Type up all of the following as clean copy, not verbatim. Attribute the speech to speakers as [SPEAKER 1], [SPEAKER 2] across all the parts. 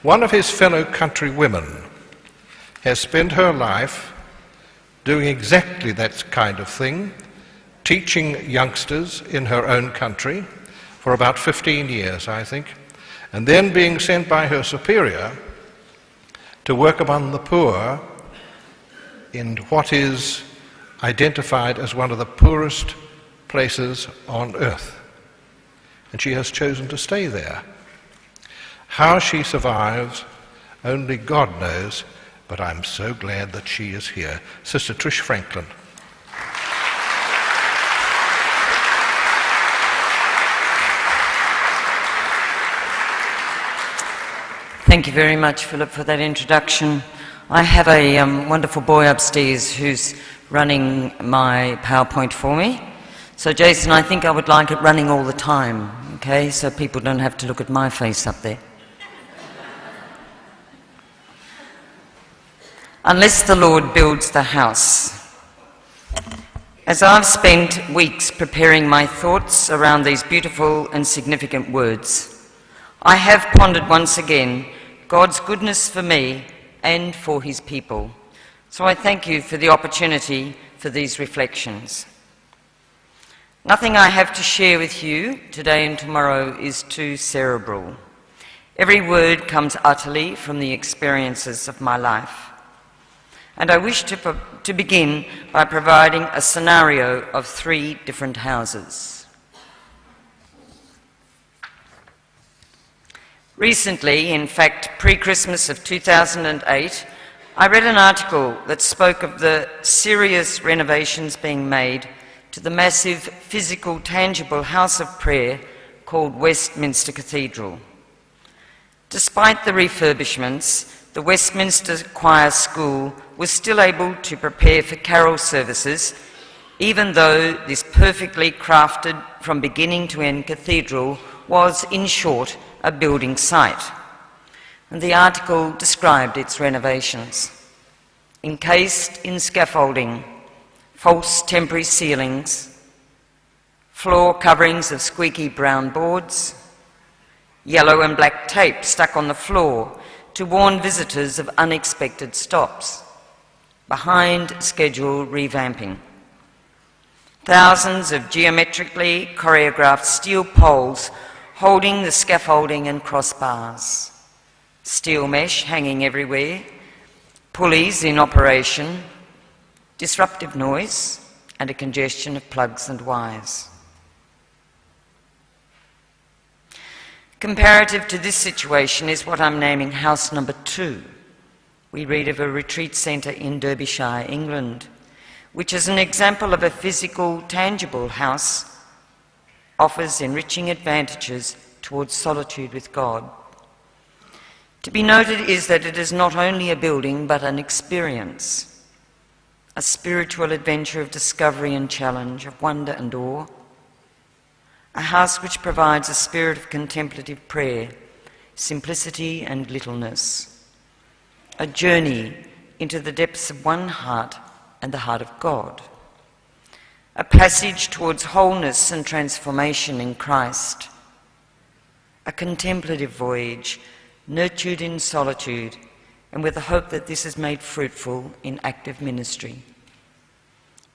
[SPEAKER 1] One of his fellow countrywomen has spent her life doing exactly that kind of thing, teaching youngsters in her own country for about 15 years, I think, and then being sent by her superior to work among the poor in what is identified as one of the poorest places on earth. And she has chosen to stay there. How she survives, only God knows, but I'm so glad that she is here. Sister Trish Franklin.
[SPEAKER 2] Thank you very much, Philip, for that introduction. I have a wonderful boy upstairs who's running my PowerPoint for me. So, Jason, I think I would like it running all the time, okay, so people don't have to look at my face up there. Unless the Lord builds the house. As I've spent weeks preparing my thoughts around these beautiful and significant words, I have pondered once again God's goodness for me and for his people. So I thank you for the opportunity for these reflections. Nothing I have to share with you today and tomorrow is too cerebral. Every word comes utterly from the experiences of my life. And I wish to begin by providing a scenario of 3 different houses. Recently, in fact, pre-Christmas of 2008, I read an article that spoke of the serious renovations being made to the massive physical, tangible house of prayer called Westminster Cathedral. Despite the refurbishments, the Westminster Choir School was still able to prepare for carol services, even though this perfectly crafted from beginning to end cathedral was, in short, a building site. And the article described its renovations. Encased in scaffolding, false temporary ceilings, floor coverings of squeaky brown boards, yellow and black tape stuck on the floor to warn visitors of unexpected stops, behind schedule revamping. Thousands of geometrically choreographed steel poles holding the scaffolding and crossbars, steel mesh hanging everywhere, pulleys in operation, disruptive noise, and a congestion of plugs and wires. Comparative to this situation is what I'm naming house number 2. We read of a retreat centre in Derbyshire, England, which is an example of a physical, tangible house, offers enriching advantages towards solitude with God. To be noted is that it is not only a building, but an experience, a spiritual adventure of discovery and challenge, of wonder and awe, a house which provides a spirit of contemplative prayer, simplicity and littleness, a journey into the depths of one heart and the heart of God, a passage towards wholeness and transformation in Christ, a contemplative voyage nurtured in solitude and with the hope that this is made fruitful in active ministry.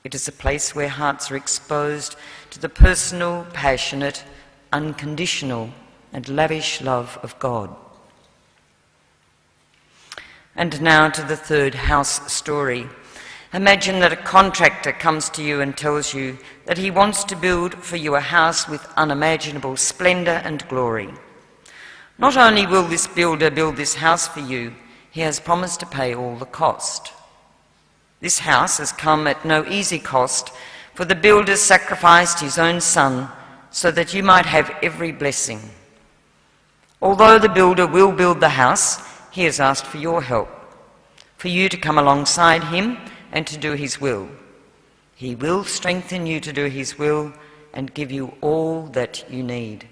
[SPEAKER 2] It is a place where hearts are exposed to the personal, passionate, unconditional, and lavish love of God. And now to the 3rd house story. Imagine that a contractor comes to you and tells you that he wants to build for you a house with unimaginable splendour and glory. Not only will this builder build this house for you, he has promised to pay all the cost. This house has come at no easy cost, for the builder sacrificed his own son so that you might have every blessing. Although the builder will build the house, he has asked for your help, for you to come alongside him and to do his will. He will strengthen you to do his will and give you all that you need.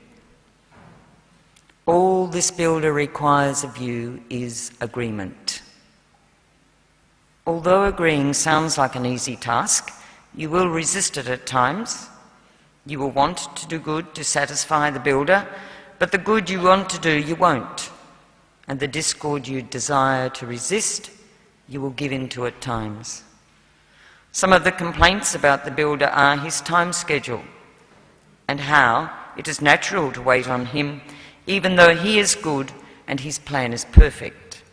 [SPEAKER 2] All this builder requires of you is agreement. Although agreeing sounds like an easy task, you will resist it at times. You will want to do good to satisfy the builder, but the good you want to do, you won't. and the discord you desire to resist, you will give in to at times. Some of the complaints about the builder are his time schedule and how it is natural to wait on him even though he is good and his plan is perfect.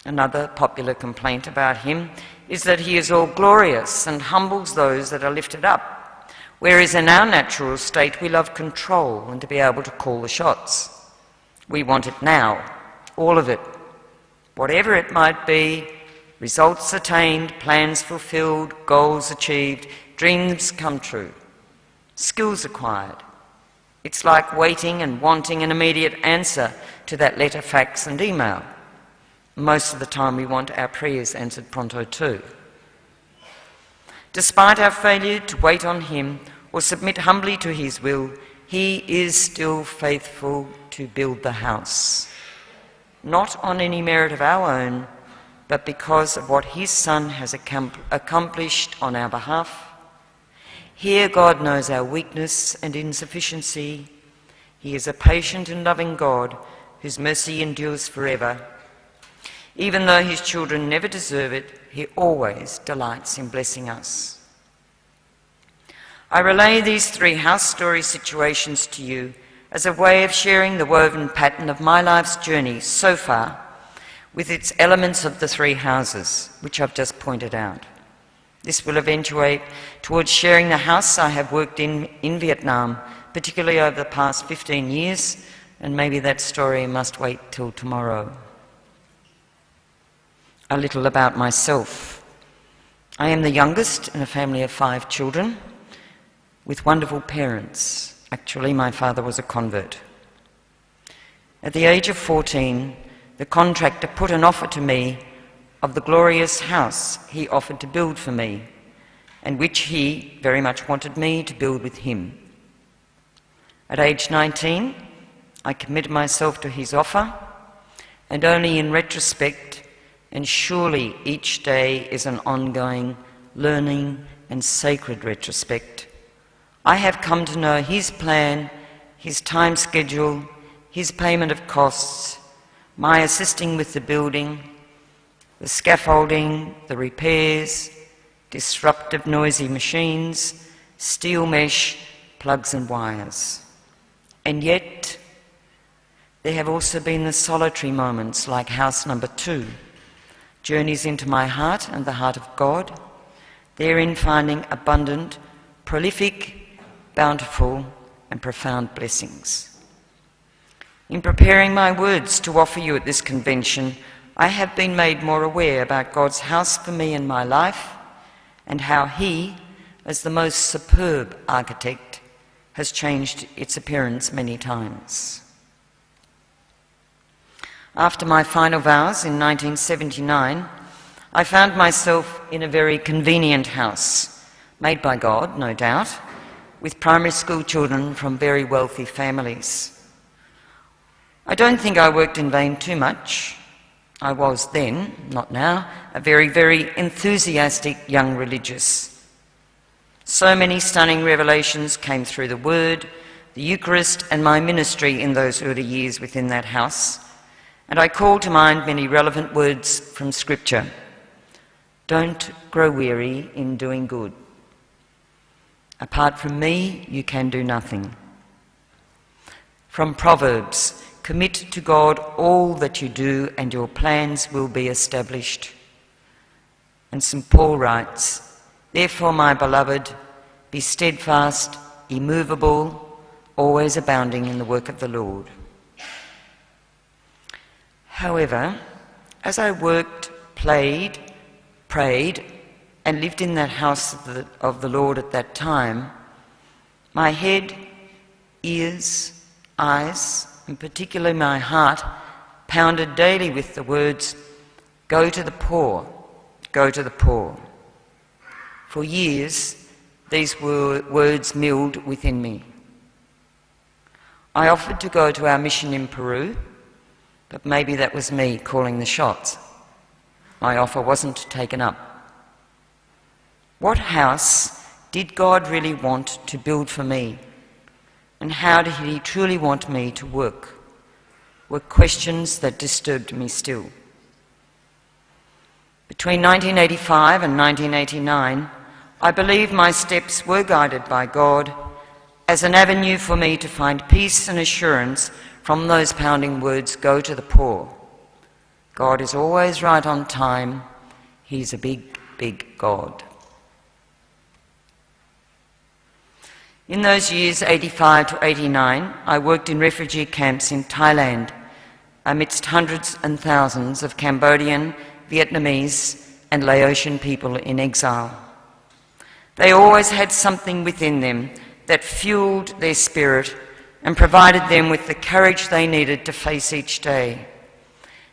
[SPEAKER 2] Another popular complaint about him is that he is all glorious and humbles those that are lifted up, whereas in our natural state we love control and to be able to call the shots. We want it now, all of it, whatever it might be, results attained, plans fulfilled, goals achieved, dreams come true, skills acquired. It's like waiting and wanting an immediate answer to that letter, fax and email. Most of the time we want our prayers answered pronto too. Despite our failure to wait on him or submit humbly to his will, he is still faithful to build the house. Not on any merit of our own, but because of what his Son has accomplished on our behalf. Here God knows our weakness and insufficiency. He is a patient and loving God whose mercy endures forever. Even though his children never deserve it, he always delights in blessing us. I relay these three house story situations to you as a way of sharing the woven pattern of my life's journey so far with its elements of the three houses, which I've just pointed out. This will eventuate towards sharing the house I have worked in Vietnam, particularly over the past 15 years, and maybe that story must wait till tomorrow. A little about myself. I am the youngest in a family of 5 children with wonderful parents. Actually, my father was a convert. At the age of 14, the contractor put an offer to me of the glorious house he offered to build for me, and which he very much wanted me to build with him. At age 19, I committed myself to his offer, and only in retrospect, and surely each day is an ongoing learning and sacred retrospect, I have come to know his plan, his time schedule, his payment of costs, my assisting with the building, the scaffolding, the repairs, disruptive noisy machines, steel mesh, plugs and wires. And yet, there have also been the solitary moments like house number 2, journeys into my heart and the heart of God, therein finding abundant, prolific, bountiful and profound blessings. In preparing my words to offer you at this convention, I have been made more aware about God's house for me in my life and how he, as the most superb architect, has changed its appearance many times. After my final vows in 1979, I found myself in a very convenient house, made by God, no doubt, with primary school children from very wealthy families. I don't think I worked in vain too much. I was then, not now, a very, very enthusiastic young religious. So many stunning revelations came through the Word, the Eucharist, and my ministry in those early years within that house, and I call to mind many relevant words from Scripture. Don't grow weary in doing good. Apart from me, you can do nothing. From Proverbs, commit to God all that you do and your plans will be established. And St. Paul writes, therefore, my beloved, be steadfast, immovable, always abounding in the work of the Lord. However, as I worked, played, prayed, and lived in that house of the Lord at that time, my head, ears, eyes, and particularly my heart, pounded daily with the words, go to the poor, go to the poor. For years, these words milled within me. I offered to go to our mission in Peru, but maybe that was me calling the shots. My offer wasn't taken up. What house did God really want to build for me? And how did he truly want me to work? were questions that disturbed me still. Between 1985 and 1989, I believe my steps were guided by God as an avenue for me to find peace and assurance from those pounding words, "Go to the poor." God is always right on time. He's a big, big God. In those years, 85 to 89, I worked in refugee camps in Thailand amidst hundreds and thousands of Cambodian, Vietnamese and Laotian people in exile. They always had something within them that fueled their spirit and provided them with the courage they needed to face each day.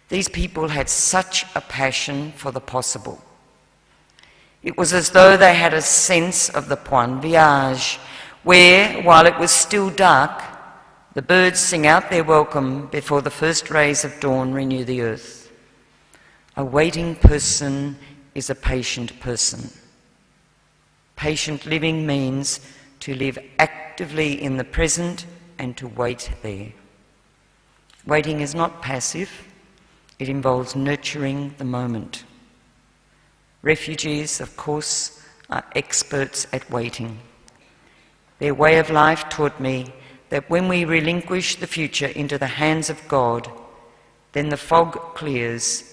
[SPEAKER 2] These people had such a passion for the possible. It was as though they had a sense of the point voyage, where, while it was still dark, the birds sing out their welcome before the first rays of dawn renew the earth. A waiting person is a patient person. Patient living means to live actively in the present and to wait there. Waiting is not passive. It involves nurturing the moment. Refugees, of course, are experts at waiting. Their way of life taught me that when we relinquish the future into the hands of God, then the fog clears,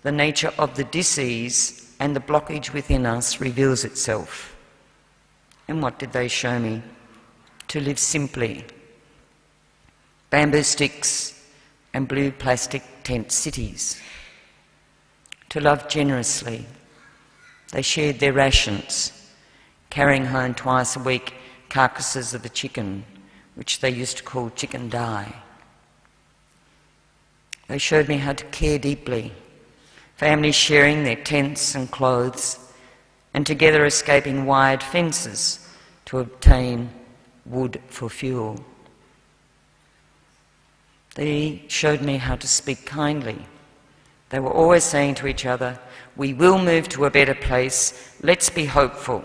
[SPEAKER 2] the nature of the dis-ease and the blockage within us reveals itself. And what did they show me? To live simply. Bamboo sticks and blue plastic tent cities. To love generously. They shared their rations, carrying home twice a week carcasses of a chicken, which they used to call chicken dye. They showed me how to care deeply, families sharing their tents and clothes, and together escaping wired fences to obtain wood for fuel. They showed me how to speak kindly. They were always saying to each other, "We will move to a better place, let's be hopeful."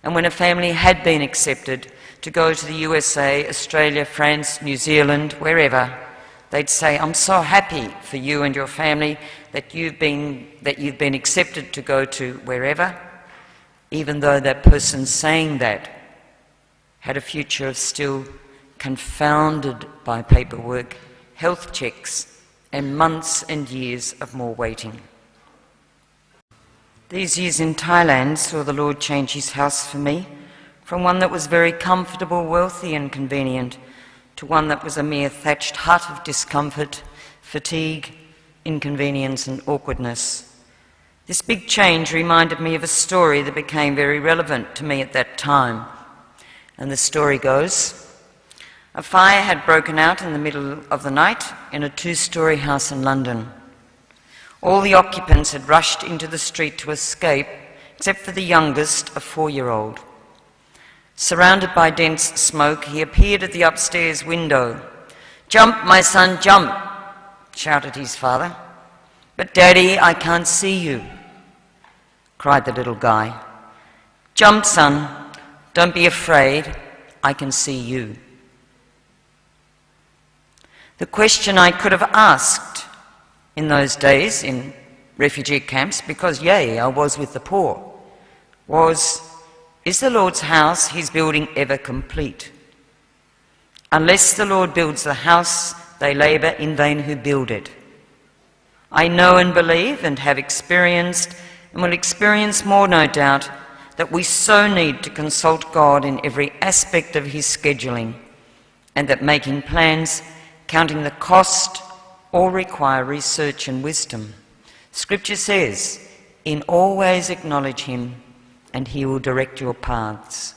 [SPEAKER 2] And when a family had been accepted to go to the USA, Australia, France, New Zealand, wherever, they'd say, "I'm so happy for you and your family that you've been accepted to go to wherever," even though that person saying that had a future still confounded by paperwork, health checks, and months and years of more waiting. These years in Thailand saw the Lord change his house for me from one that was very comfortable, wealthy and convenient to one that was a mere thatched hut of discomfort, fatigue, inconvenience and awkwardness. This big change reminded me of a story that became very relevant to me at that time. And the story goes, a fire had broken out in the middle of the night in a 2-story house in London. All the occupants had rushed into the street to escape, except for the youngest, a 4-year-old. Surrounded by dense smoke, he appeared at the upstairs window. "Jump, my son, jump," shouted his father. "But Daddy, I can't see you," cried the little guy. "Jump, son, don't be afraid, I can see you." The question I could have asked in those days in refugee camps, because yea, I was with the poor, was, is the Lord's house he's building ever complete? Unless the Lord builds the house, they labour in vain who build it. I know and believe and have experienced and will experience more, no doubt, that we so need to consult God in every aspect of his scheduling, and that making plans, counting the cost, all require research and wisdom. Scripture says, "In all ways acknowledge him, and he will direct your paths."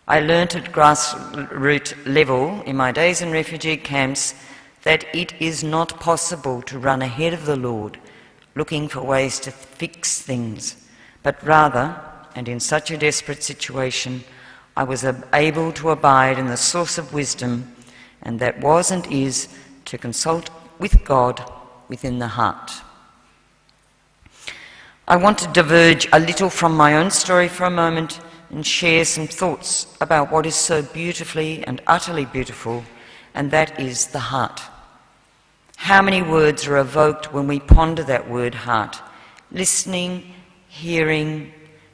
[SPEAKER 2] I learnt at grassroots level in my days in refugee camps that it is not possible to run ahead of the Lord looking for ways to fix things, but rather, and in such a desperate situation, I was able to abide in the source of wisdom, and that was and is to consult with God within the heart. I want to diverge a little from my own story for a moment and share some thoughts about what is so beautifully and utterly beautiful, and that is the heart. How many words are evoked when we ponder that word heart? Listening, hearing,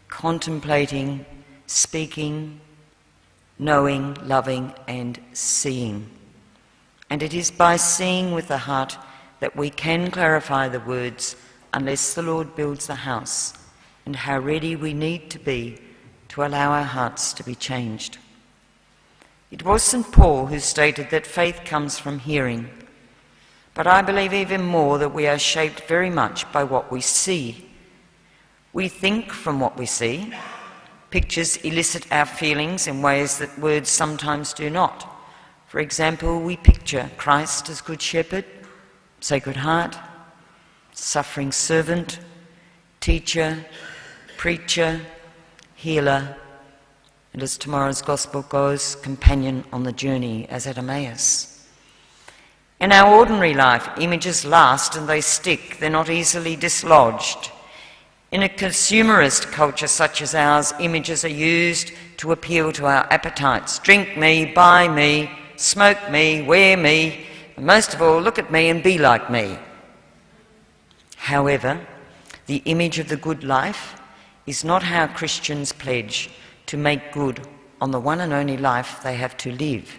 [SPEAKER 2] contemplating, speaking, knowing, loving, and seeing. And it is by seeing with the heart that we can clarify the words, unless the Lord builds the house, and how ready we need to be to allow our hearts to be changed. It was St. Paul who stated that faith comes from hearing, but I believe even more that we are shaped very much by what we see. We think from what we see. Pictures elicit our feelings in ways that words sometimes do not. For example, we picture Christ as Good Shepherd, Sacred Heart, suffering servant, teacher, preacher, healer, and as tomorrow's Gospel goes, companion on the journey as at Emmaus. In our ordinary life, images last and they stick. They're not easily dislodged. In a consumerist culture such as ours, images are used to appeal to our appetites. Drink me, buy me, smoke me, wear me, and most of all, look at me and be like me. However, the image of the good life is not how Christians pledge to make good on the one and only life they have to live.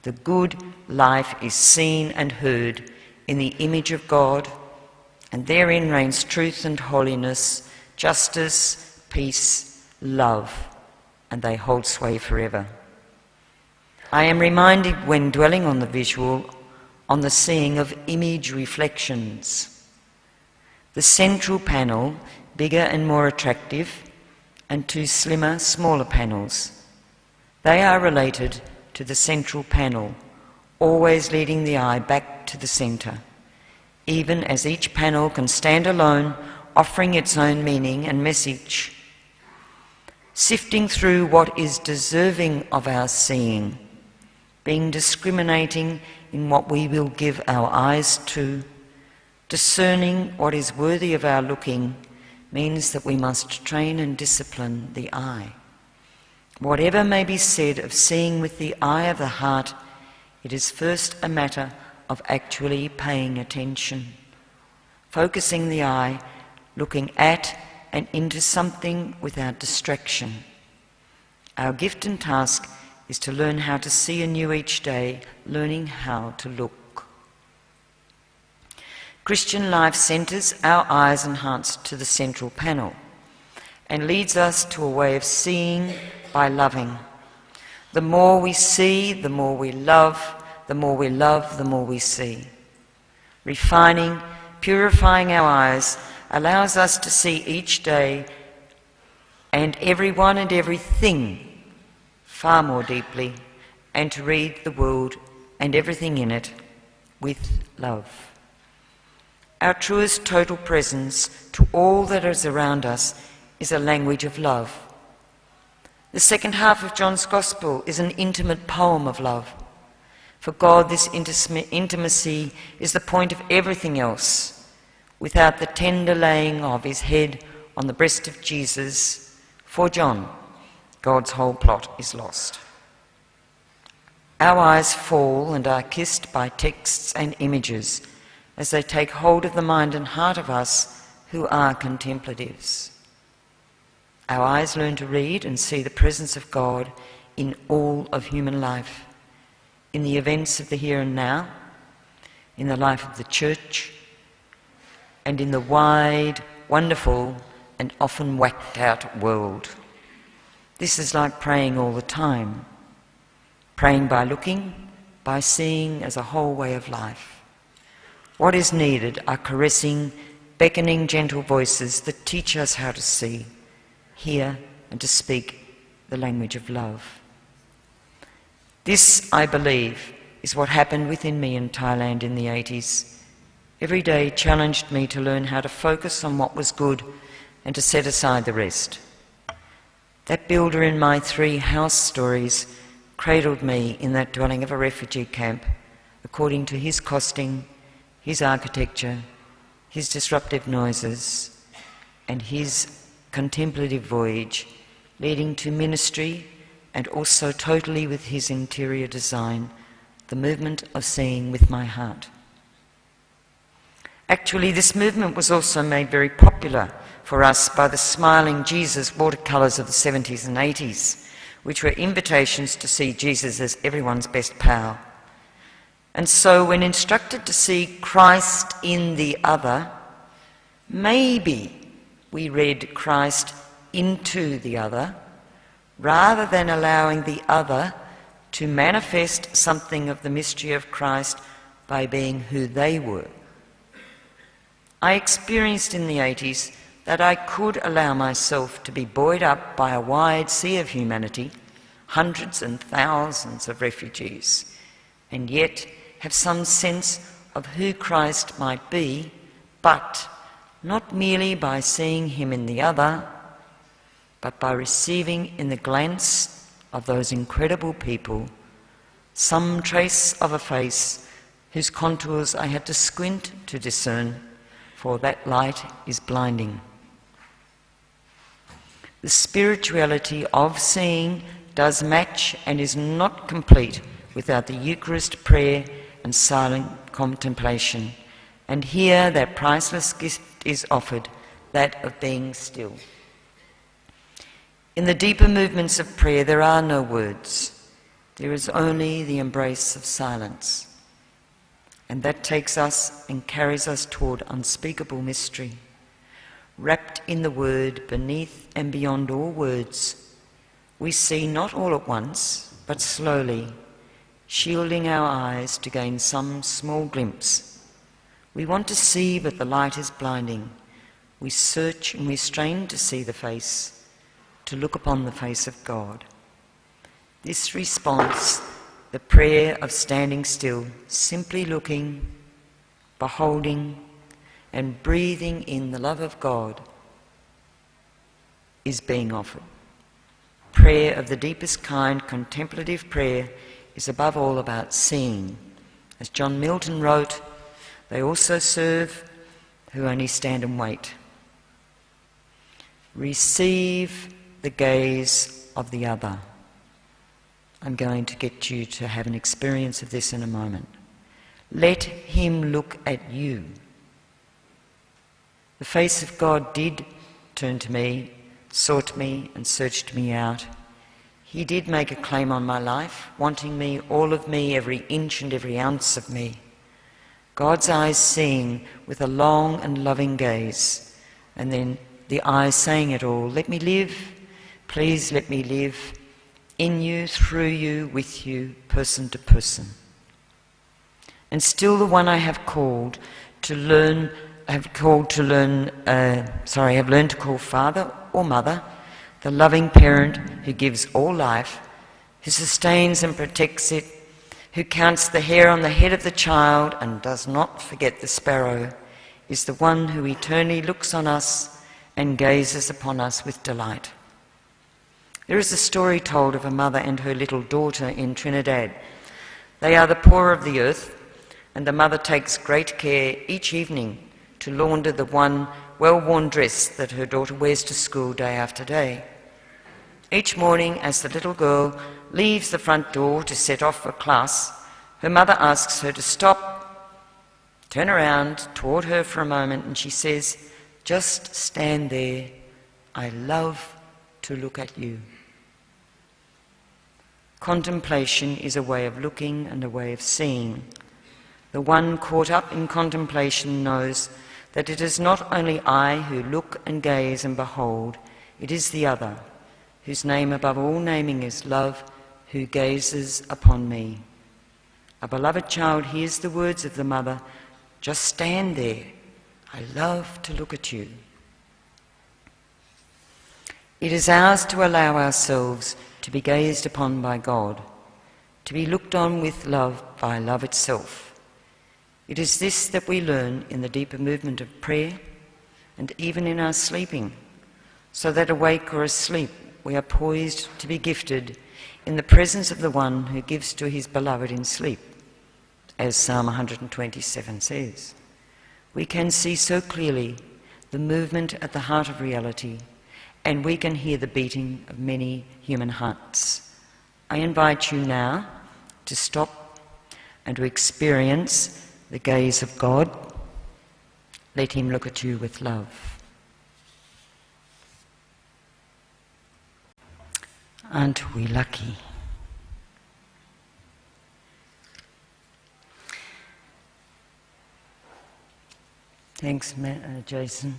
[SPEAKER 2] The good life is seen and heard in the image of God, and therein reigns truth and holiness, justice, peace, love, and they hold sway forever. I am reminded when dwelling on the visual, on the seeing of image reflections. The central panel, bigger and more attractive, and two slimmer, smaller panels. They are related to the central panel, always leading the eye back to the centre, even as each panel can stand alone, offering its own meaning and message. Sifting through what is deserving of our seeing, being discriminating in what we will give our eyes to, discerning what is worthy of our looking, means that we must train and discipline the eye. Whatever may be said of seeing with the eye of the heart, it is first a matter of actually paying attention, focusing the eye, looking at and into something without distraction. Our gift and task is to learn how to see anew each day, learning how to look. Christian life centres our eyes and hearts to the central panel and leads us to a way of seeing by loving. The more we see, the more we love. The more we love, the more we see. Refining, purifying our eyes allows us to see each day and everyone and everything far more deeply, and to read the world and everything in it with love. Our truest total presence to all that is around us is a language of love. The second half of John's Gospel is an intimate poem of love. For God, this intimacy is the point of everything else. Without the tender laying of his head on the breast of Jesus, for John, God's whole plot is lost. Our eyes fall and are kissed by texts and images as they take hold of the mind and heart of us who are contemplatives. Our eyes learn to read and see the presence of God in all of human life, in the events of the here and now, in the life of the church, and in the wide, wonderful, and often whacked out world. This is like praying all the time. Praying by looking, by seeing as a whole way of life. What is needed are caressing, beckoning, gentle voices that teach us how to see, hear, and to speak the language of love. This, I believe, is what happened within me in Thailand in the 80s. Every day challenged me to learn how to focus on what was good and to set aside the rest. That builder in my 3 house stories cradled me in that dwelling of a refugee camp, according to his costing, his architecture, his disruptive noises, and his contemplative voyage, leading to ministry, and also totally with his interior design, the movement of seeing with my heart. Actually, this movement was also made very popular for us by the Smiling Jesus watercolours of the 70s and 80s, which were invitations to see Jesus as everyone's best pal. And so when instructed to see Christ in the other, maybe we read Christ into the other, rather than allowing the other to manifest something of the mystery of Christ by being who they were. I experienced in the 80s that I could allow myself to be buoyed up by a wide sea of humanity, hundreds and thousands of refugees, and yet have some sense of who Christ might be, but not merely by seeing him in the other, but by receiving in the glance of those incredible people some trace of a face whose contours I had to squint to discern, for that light is blinding. The spirituality of seeing does match and is not complete without the Eucharist prayer and silent contemplation. And here that priceless gift is offered, that of being still. In the deeper movements of prayer there are no words. There is only the embrace of silence. And that takes us and carries us toward unspeakable mystery. Wrapped in the word, beneath and beyond all words, we see not all at once, but slowly, shielding our eyes to gain some small glimpse. We want to see, but the light is blinding. We search and we strain to see the face, to look upon the face of God. This response, the prayer of standing still, simply looking, beholding, and breathing in the love of God, is being offered. Prayer of the deepest kind, contemplative prayer, is above all about seeing. As John Milton wrote, they also serve who only stand and wait. Receive the gaze of the other. I'm going to get you to have an experience of this in a moment. Let him look at you. The face of God did turn to me, sought me and searched me out. He did make a claim on my life, wanting me, all of me, every inch and every ounce of me. God's eyes seeing with a long and loving gaze, and then the eyes saying it all, let me live, please let me live, in you, through you, with you, person to person. And still the one I have called to learn, have learned to call Father or Mother, the loving parent who gives all life, who sustains and protects it, who counts the hair on the head of the child and does not forget the sparrow, is the one who eternally looks on us and gazes upon us with delight. There is a story told of a mother and her little daughter in Trinidad. They are the poor of the earth, and the mother takes great care each evening to launder the one well-worn dress that her daughter wears to school day after day. Each morning, as the little girl leaves the front door to set off for class, her mother asks her to stop, turn around toward her for a moment, and she says, "Just stand there. I love to look at you." Contemplation is a way of looking and a way of seeing. The one caught up in contemplation knows that it is not only I who look and gaze and behold, it is the other, whose name above all naming is love, who gazes upon me. A beloved child hears the words of the mother, "Just stand there. I love to look at you." It is ours to allow ourselves to be gazed upon by God, to be looked on with love by love itself. It is this that we learn in the deeper movement of prayer and even in our sleeping, so that awake or asleep we are poised to be gifted in the presence of the one who gives to his beloved in sleep, as Psalm 127 says. We can see so clearly the movement at the heart of reality, and we can hear the beating of many human hearts. I invite you now to stop and to experience the gaze of God, let him look at you with love. Aren't we lucky? Thanks, Jason.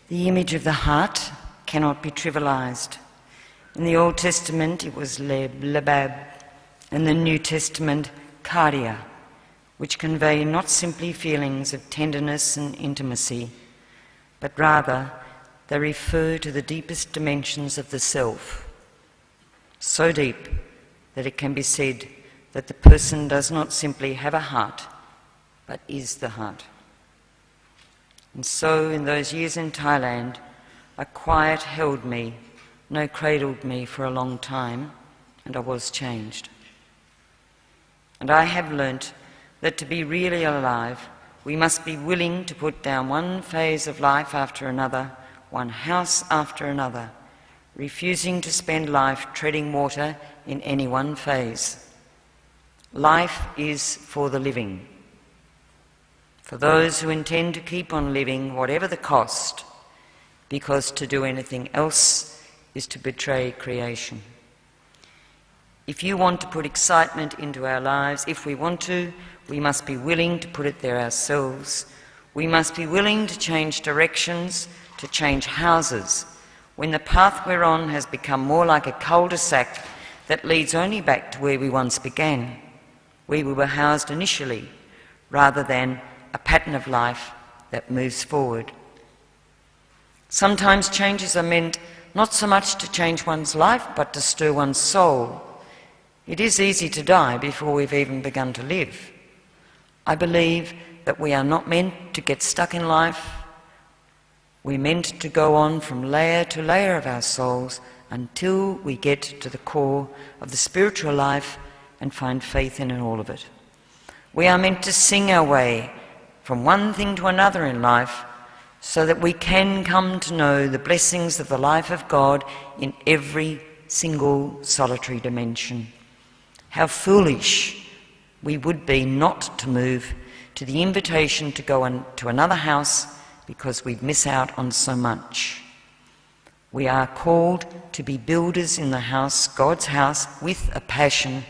[SPEAKER 2] The image of the heart cannot be trivialized. In the Old Testament it was lebab, in the New Testament cardia, which convey not simply feelings of tenderness and intimacy, but rather they refer to the deepest dimensions of the self, so deep that it can be said that the person does not simply have a heart, but is the heart. And so in those years in Thailand, a quiet held me, no cradled me for a long time, and I was changed. And I have learnt that to be really alive, we must be willing to put down one phase of life after another, one house after another, refusing to spend life treading water in any one phase. Life is for the living, for those who intend to keep on living whatever the cost, because to do anything else is to betray creation. If you want to put excitement into our lives, if we want to, we must be willing to put it there ourselves. We must be willing to change directions, to change houses, when the path we're on has become more like a cul-de-sac that leads only back to where we once began, where we were housed initially, rather than a pattern of life that moves forward. Sometimes changes are meant not so much to change one's life, but to stir one's soul. It is easy to die before we've even begun to live. I believe that we are not meant to get stuck in life. We're meant to go on from layer to layer of our souls until we get to the core of the spiritual life and find faith in all of it. We are meant to sing our way from one thing to another in life so that we can come to know the blessings of the life of God in every single solitary dimension. How foolish we would be not to move to the invitation to go to another house because we'd miss out on so much. We are called to be builders in the house, God's house, with a passion.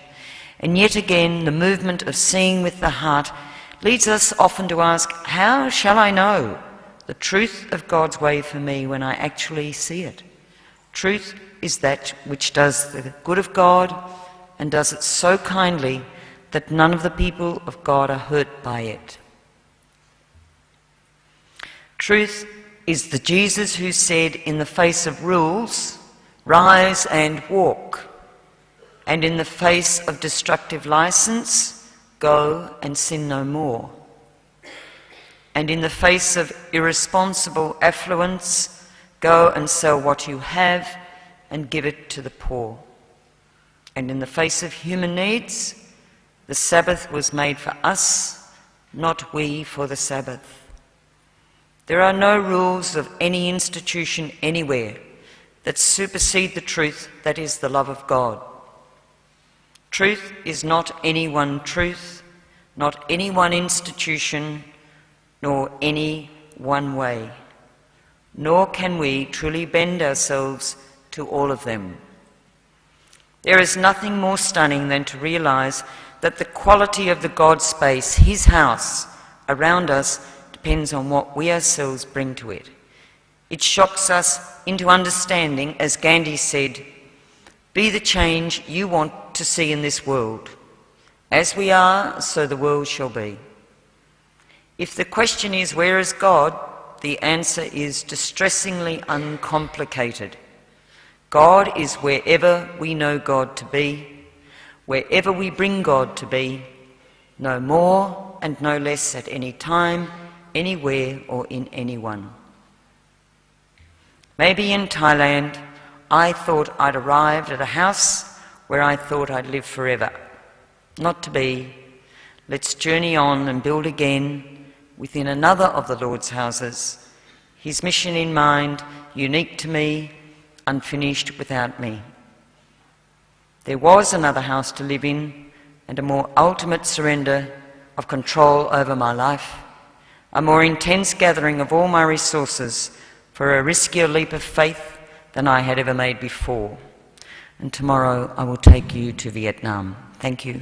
[SPEAKER 2] And yet again, the movement of seeing with the heart leads us often to ask, how shall I know the truth of God's way for me when I actually see it? Truth is that which does the good of God and does it so kindly that none of the people of God are hurt by it. Truth is the Jesus who said, in the face of rules, rise and walk, and in the face of destructive license, go and sin no more. And in the face of irresponsible affluence, go and sell what you have and give it to the poor. And in the face of human needs, the Sabbath was made for us, not we for the Sabbath. There are no rules of any institution anywhere that supersede the truth that is the love of God. Truth is not any one truth, not any one institution, nor any one way. Nor can we truly bend ourselves to all of them. There is nothing more stunning than to realize that the quality of the God space, His house, around us depends on what we ourselves bring to it. It shocks us into understanding, as Gandhi said, be the change you want to see in this world. As we are, so the world shall be. If the question is, where is God? The answer is distressingly uncomplicated. God is wherever we know God to be, wherever we bring God to be, no more and no less at any time, anywhere or in anyone. Maybe in Thailand, I thought I'd arrived at a house where I thought I'd live forever. Not to be. Let's journey on and build again within another of the Lord's houses, His mission in mind, unique to me, unfinished without me. There was another house to live in, and a more ultimate surrender of control over my life, a more intense gathering of all my resources for a riskier leap of faith than I had ever made before. And tomorrow I will take you to Vietnam. Thank you.